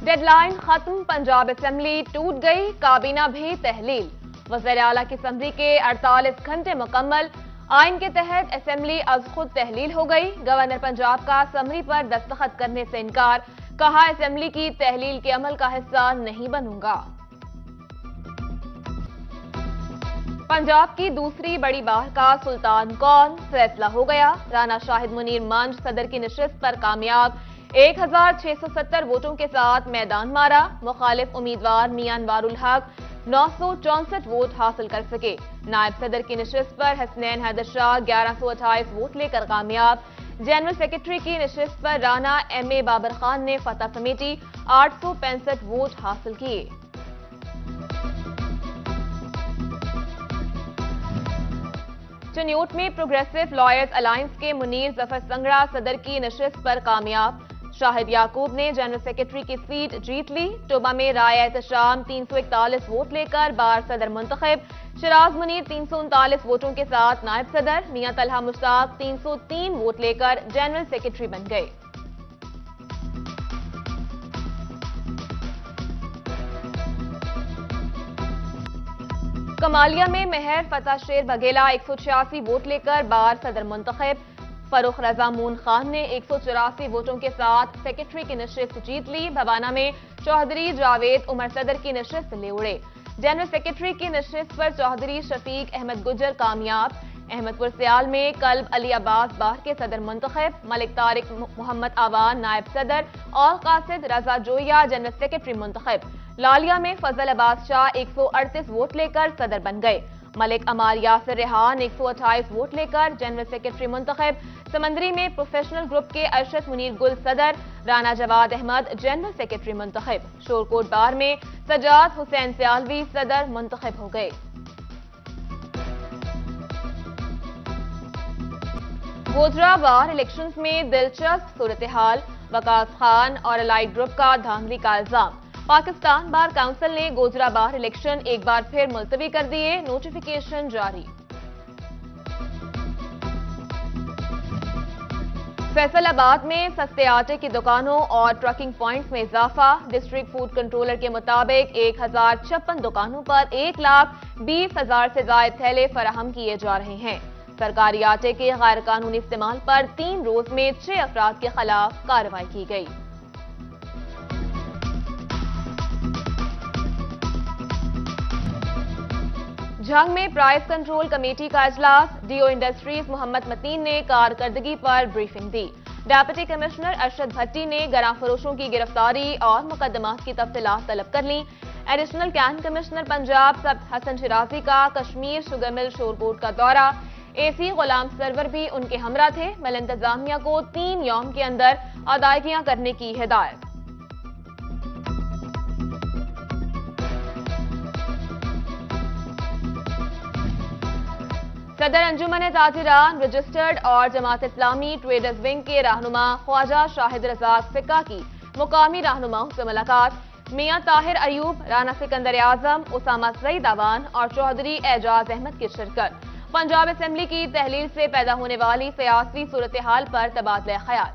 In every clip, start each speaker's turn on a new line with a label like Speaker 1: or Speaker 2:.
Speaker 1: Dead line खत्म, Punjab assembly टूट गई, काबीना भी तहलील। वज़ीर आला की समरी के 48 घंटे मुकम्मल। आइन के तहत असेंबली आज खुद तहलील हो गई। गवर्नर पंजाब का समरी पर दस्तखत करने से इनकार, कहा असेंबली की तहलील के अमल का हिस्सा नहीं बनूंगा। पंजाब की दूसरी बड़ी बार का सुल्तान कौन, फैसला हो गया। राना शाहिद मुनीर मंच सदर की नशिस्त पर कामयाब, 1670 वोटों के साथ मैदान मारा। मुखालिफ उम्मीदवार मियां अनवारुल हक 964 वोट हासिल कर सके। नायब सदर की नशिस्त पर हसनैन हैदर शाह 1128 वोट लेकर कामयाब। जनरल सेक्रेटरी की नशिस्त पर राना एम.ए. बाबर खान ने फतह समेटी 865 वोट हासिल किए। चन्योट में प्रोग्रेसिव लॉयर्स अलायंस के मुनीर जफर संगड़ा सदर की नशिस्त पर कामयाब। शाहिद याकूब ने जनरल सेक्रेटरी की सीट जीत ली। टोबा में राय एहतशाम 341 वोट लेकर बार सदर मुंतखब। शराज मुनीर 339 वोटों के साथ नायब सदर। मियां तलहा मुश्ताक 303 वोट लेकर जनरल सेक्रेटरी बन गए। कमालिया में मेहर फतह शेर बघेला 186 वोट लेकर बार सदर मुंतखब। फरूख रजा मून खान ने 184 वोटों के साथ सेक्रेटरी की नशिस्त जीत ली। भवाना में चौधरी जावेद उमर सदर की नशिस्त ले उड़े। जनरल सेक्रेटरी की नशिस्त पर चौधरी शफीक अहमद गुजर कामयाब। अहमदपुर सियाल में कल्ब अली अब्बास बार के सदर मुंतखब। मलिक तारिक मोहम्मद आवान नायब सदर और कासिद रजा जोया जनरल सेक्रेटरी मुंतखब। लालिया में फजल अब्बास शाह 138 वोट लेकर सदर बन गए। मलिक अमार यासिर रेहान 128 वोट लेकर जनरल सेक्रेटरी मुंतखब। समंदरी में प्रोफेशनल ग्रुप के अरशद मुनीर गुल सदर। राना जवाद अहमद जनरल सेक्रेटरी मुंतखब। शोरकोट बार में सजाद हुसैन सियालवी सदर मुंतखब हो गए। गोजरा बार इलेक्शंस में दिलचस्प सूरत-ए-हाल, वकास खान और अलाइड ग्रुप का धांधली का इल्जाम। पाकिस्तान बार काउंसिल ने गोजरा बार इलेक्शन एक बार फिर मुलतवी कर दिए, नोटिफिकेशन जारी। फैसलाबाद में सस्ते आटे की दुकानों और ट्रकिंग पॉइंट्स में इजाफा। डिस्ट्रिक्ट फूड कंट्रोलर के मुताबिक 1056 दुकानों पर 1,20,000 से ज्यादा थैले फराहम किए जा रहे हैं। सरकारी आटे के गैर कानूनी इस्तेमाल पर 3 रोज में 6 अफराद के खिलाफ कार्रवाई की गई। झंग में प्राइस कंट्रोल कमेटी का इजलास। डीओ इंडस्ट्रीज मोहम्मद मतीन ने कारकर्दगी पर ब्रीफिंग दी। डेप्यूटी कमिश्नर अरशद भट्टी ने गरां फरोशों की गिरफ्तारी और मुकदमात की तफसीलात तलब कर ली। एडिशनल कैंट कमिश्नर पंजाब सब हसन शिराजी का कश्मीर शुगर मिल शोरकोट का दौरा। एसी गुलाम सरवर भी उनके हमरा थे। मिल इंतजामिया को 3 यौम के अंदर अदायगियां करने की हिदायत। सदर अंजुमन ताजिरान रजिस्टर्ड और जमात इस्लामी ट्रेडर्स विंग के रहनुमा ख्वाजा शाहिद रजाक फिक्का की मुकामी रहनुमाओं से मुलाकात। मियां ताहिर अयूब, राना सिकंदर आजम, उसामा सईद अवान और चौधरी एजाज अहमद की शिरकत। पंजाब असेंबली की तहलील से पैदा होने वाली सियासी सूरत-ए-हाल पर तबादला ख्याल।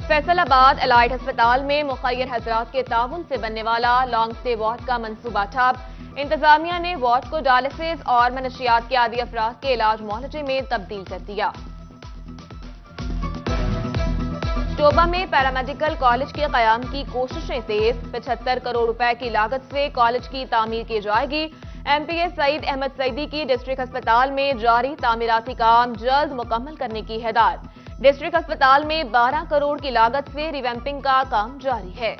Speaker 1: फैसलाबाद एलाइड अस्पताल में मुखय्यर हजरात के ताउन से बनने वाला लॉन्ग स्टे वार्ड का मंसूबा ठप। इंतजामिया ने वार्ड को डायलिसिस और मनशियात के आदि अफराद के इलाज मुआलजे में तब्दील कर दिया। टोबा में पैरामेडिकल कॉलेज के कयाम की कोशिशें तेज। 75 करोड़ रुपए की लागत से कॉलेज की तामीर की जाएगी। एमपीए सईद अहमद सईदी की डिस्ट्रिक्ट अस्पताल में जारी तामीराती काम जल्द मुकम्मल करने की हिदायत। डिस्ट्रिक्ट अस्पताल में 12 करोड़ की लागत से रिवैम्पिंग का काम जारी है।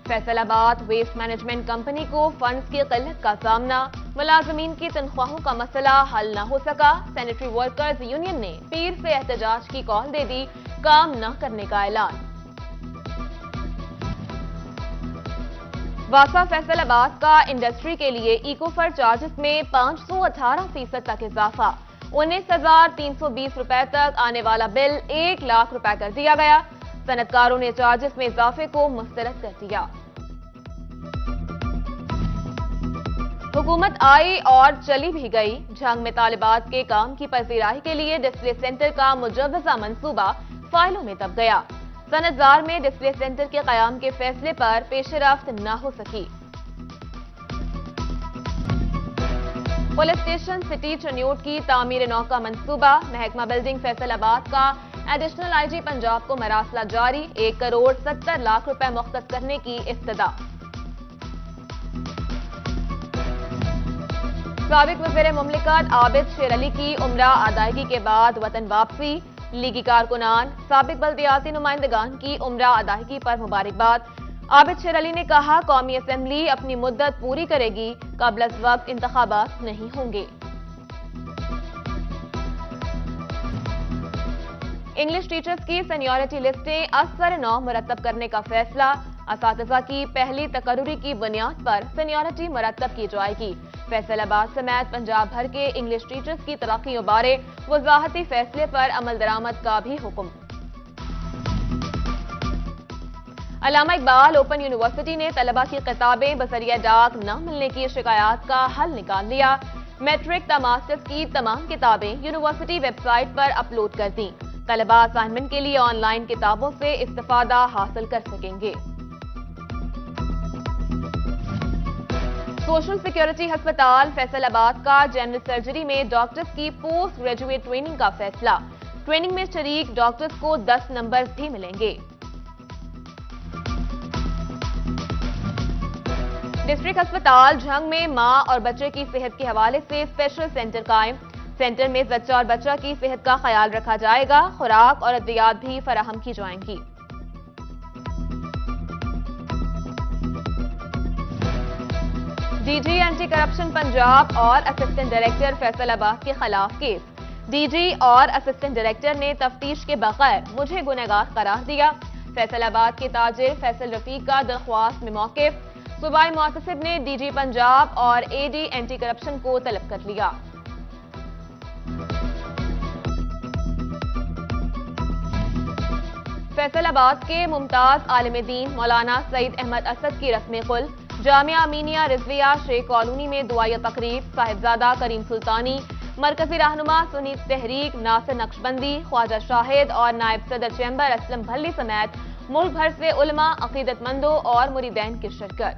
Speaker 1: फैसलाबाद वेस्ट मैनेजमेंट कंपनी को फंड्स की किल्लत का सामना। मुलाजमीन की तनख्वाहों का मसला हल न हो सका। सैनिटरी वर्कर्स यूनियन ने पीर से एहतजाज की कॉल दे दी, काम न करने का ऐलान। वासा फैसलाबाद का इंडस्ट्री के लिए इकोफर चार्जेस में 518% तक इजाफा। 19,320 रुपए तक आने वाला बिल 1 लाख रुपए कर दिया गया। सनतकारों ने चार्जेस में इजाफे को मुस्तरद कर दिया। हुकूमत आई और चली भी गई। झंग में तालिबात के काम की पजीराई के लिए डिस्प्ले सेंटर का मुजव्वजा मंसूबा फाइलों में दब गया। सनतजार में डिस्प्ले सेंटर के कयाम के फैसले पर पेशरफ्त न हो सकी। पुलिस स्टेशन सिटी चन्योट की तामीर नौ का मंसूबा। महकमा बिल्डिंग फैसलाबाद का एडिशनल आईजी पंजाब को मरासला जारी। 1 करोड़ 70 लाख रुपए मुख्तस करने की इब्तिदा। साबिक वज़ीर मुमलिकत आबिद शेर अली की उम्रा अदायगी के बाद वतन वापसी। लीगी कारकुनान साबिक बल्दियाती नुमाइंदगान की उम्रा अदायगी पर मुबारकबाद। आबिद शेर अली ने कहा, कौमी असेंबली अपनी मुद्दत पूरी करेगी, कबल अज़ वक्त इंतखाबात नहीं होंगे। इंग्लिश टीचर्स की सीनियरिटी लिस्टें असर 9 मुरतब करने का फैसला। असातिज़ा की पहली तकर्रुरी की बुनियाद पर सीनियरिटी मुरतब की जाएगी। फैसलाबाद समेत पंजाब भर के इंग्लिश टीचर्स की तरक्कियों बारे वजाहती फैसले पर अमल दरामद का भी हुक्म। अल्लामा इकबाल ओपन यूनिवर्सिटी ने तलबा की किताबें बजरिया डाक न मिलने की शिकायत का हल निकाल लिया। मैट्रिक ता मास्टर्स की तमाम किताबें यूनिवर्सिटी वेबसाइट पर अपलोड कर दी। तलबा असाइनमेंट के लिए ऑनलाइन किताबों से इस्तिफादा हासिल कर सकेंगे। सोशल सिक्योरिटी अस्पताल फैसलाबाद का जनरल सर्जरी में डॉक्टर्स की पोस्ट ग्रेजुएट ट्रेनिंग का फैसला। ट्रेनिंग में शरीक डॉक्टर्स को 10 नंबर भी मिलेंगे। डिस्ट्रिक्ट अस्पताल झंग में मां और बच्चे की सेहत के हवाले से स्पेशल सेंटर कायम। सेंटर में जच्चा और बच्चा की सेहत का ख्याल रखा जाएगा। खुराक और अद्वियात भी फराहम की जाएंगी। डीजी एंटी करप्शन पंजाब और असिस्टेंट डायरेक्टर फैसलाबाद के खिलाफ केस। डीजी और असिस्टेंट डायरेक्टर ने तफ्तीश के बगैर मुझे गुनहगार करार दिया। फैसलाबाद के ताजिर फैसल रफीक का दरख्वास्त में मौकिफ। सूबाई मुअतसिब ने डीजी पंजाब और एडी एंटी करप्शन को तलब कर लिया। फैसलाबाद के मुमताज आलिम दीन मौलाना सईद अहमद असद की रस्म कुल। जामिया अमीनिया रिजविया शेख कॉलोनी में दुआया तकरीब। साहिबजादा करीम सुल्तानी, मरकजी रहनुमा सुन्नी तहरीक नासिर नक्शबंदी, ख्वाजा शाहिद और नायब सदर चैम्बर असलम भल्ली समेत मुल्क भर से उलमा, अकीदतमंदों और मुरीदैन की शिरकत।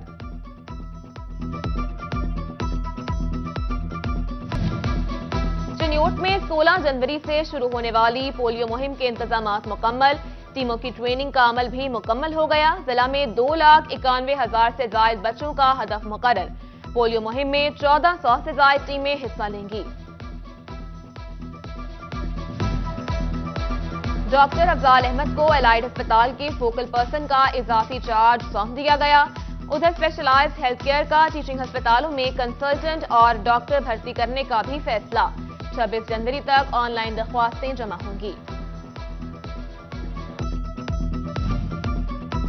Speaker 1: चन्योट में 16 जनवरी से शुरू होने वाली पोलियो मुहिम के इंतजामात मुकम्मल। टीमों की ट्रेनिंग का अमल भी मुकम्मल हो गया। जिला में 2,91,000 से जायद बच्चों का हदफ मुकर्रर। पोलियो मुहिम में 1400 से जायद टीमें हिस्सा लेंगी। डॉक्टर अफजाल अहमद को एलाइड अस्पताल के फोकल पर्सन का इजाफी चार्ज सौंप दिया गया। उधर स्पेशलाइज्ड हेल्थ केयर का टीचिंग अस्पतालों में कंसल्टेंट और डॉक्टर भर्ती करने का भी फैसला। 26 जनवरी तक ऑनलाइन दरख्वास्तें जमा होंगी।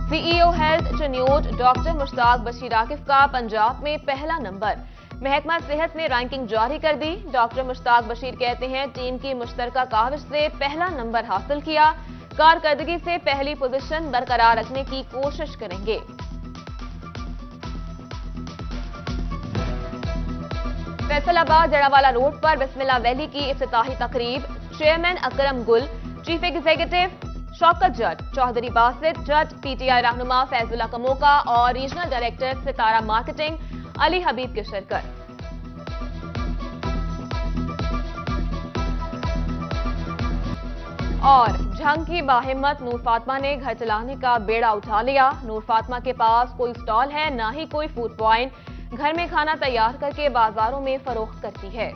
Speaker 1: CEO health Chiniot doctor Mushtaq Bashir Akif का पंजाब में पहला नंबर। महकमा सेहत ने रैंकिंग जारी कर दी। डॉक्टर मुश्ताक बशीर कहते हैं, टीम की मुश्तरका काविश से पहला नंबर हासिल किया। कारकर्दगी से पहली पोजीशन बरकरार रखने की कोशिश करेंगे। फैसलाबाद जड़ावाला रोड पर बिस्मिल्लाह वैली की इफ्तिताही तकरीब। चेयरमैन अकरम गुल, चीफ एग्जीक्यूटिव शौकत जट, चौधरी बासित जट, पीटीआई रहनुमा फैजुल्ला कमोका और रीजनल डायरेक्टर सितारा मार्केटिंग अली हबीब की शिरकत। और झंग की बाहिम्मत नूर फातमा ने घर चलाने का बेड़ा उठा लिया। नूर फातमा के पास कोई स्टॉल है, ना ही कोई फूड पॉइंट। घर में खाना तैयार करके बाजारों में फरोख्त करती है।